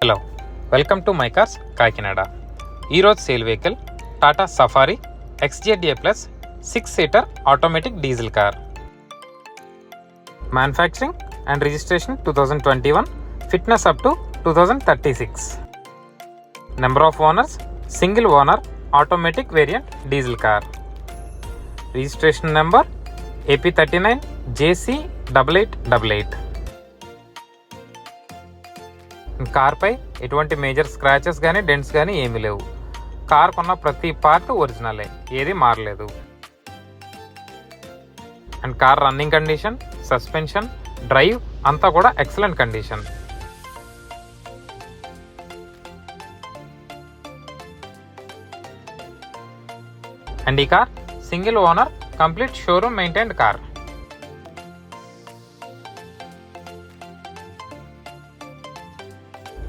Hello, welcome to my cars Kakinada. ఈరోజు sale vehicle Tata Safari XJDA plus six seater automatic diesel car. Manufacturing and registration 2021, fitness up to 2036. Number of owners single owner automatic variant diesel car. Registration number AP39 JC8888. కార్పై ఎటువంటి major scratches కానీ dents కానీ ఏమీ లేవు. Car కొన్న ప్రతి part ఒరిజినలే, ఏది మారలేదు. And car running condition, suspension, drive అంతా కూడా ఎక్సలెంట్ కండిషన్. అండ్ ఈ car single owner complete showroom maintained car.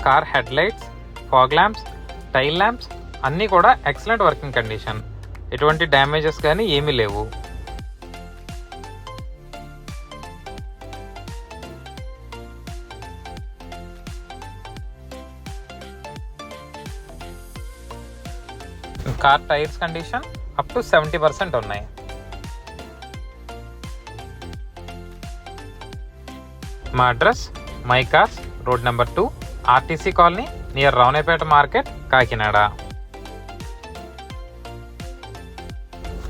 Car head lights, fog lamps, tail lamps అన్నీ కూడా ఎక్సలెంట్ వర్కింగ్ కండిషన్. ఎటువంటి డ్యామేజెస్ కానీ ఏమీ లేవు. Car tyres condition up to 70% ఉన్నాయి. మా address my cars, road number 2, RTC colony, near Ravunepeta market, Kakinada.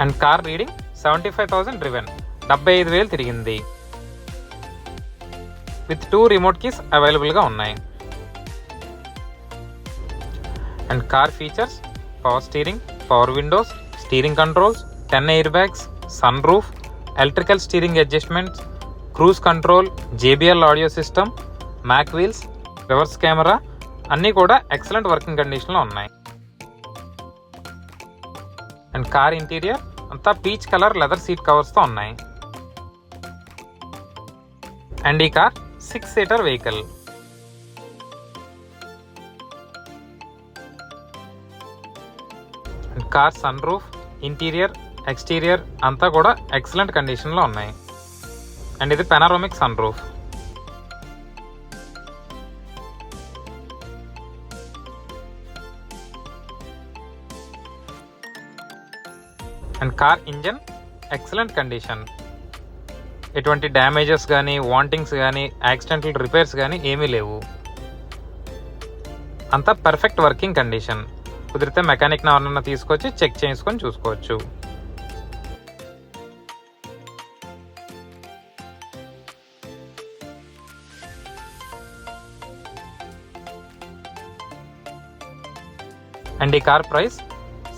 And car reading 75,000 driven, 75,000 తిరిగింది. With 2 remote keys అవైలబుల్గా ఉన్నాయి. And car features power steering, power windows, steering controls, 10 air bags, sun roof, electrical steering adjustments, cruise control, JBL audio system, mag wheels, reverse camera అన్నీ కూడా excellent working కండిషన్లో ఉన్నాయి. And car interior అంతా peach colour leather seat కవర్స్తో ఉన్నాయి. And ఈ car six seater vehicle. And car sun roof, interior, exterior అంతా కూడా ఎక్సలెంట్ కండిషన్లో ఉన్నాయి. అండ్ ఇది panoramic sun roof. And car engine excellent condition. ఎటువంటి డ్యామేజెస్ కానీ, వాంటింగ్స్ కానీ, యాక్సిడెంటల్ రిపేర్స్ కానీ ఏమీ లేవు. అంతా పర్ఫెక్ట్ వర్కింగ్ కండిషన్. కుదిరితే మెకానిక్ని ఎవరన్నా తీసుకొచ్చి చెక్ చేసుకొని చూసుకోవచ్చు. అండ్ ఈ కార్ ప్రైస్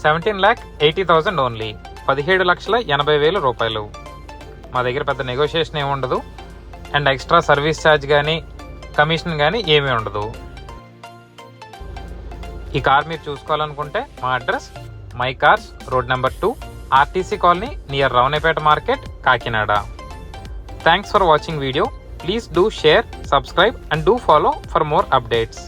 17,80,000 ఓన్లీ, 17,80,000 రూపాయలు. మా దగ్గర పెద్ద నెగోషియేషన్ ఏమి ఉండదు. అండ్ ఎక్స్ట్రా సర్వీస్ ఛార్జ్ కానీ, కమిషన్ కానీ ఏమీ ఉండదు. ఈ కార్ మీరు చూసుకోవాలనుకుంటే మా address my cars, road number 2, RTC colony, near Ravunepeta market, Kakinada. Thanks for watching video. Please do share, subscribe and do follow for more updates.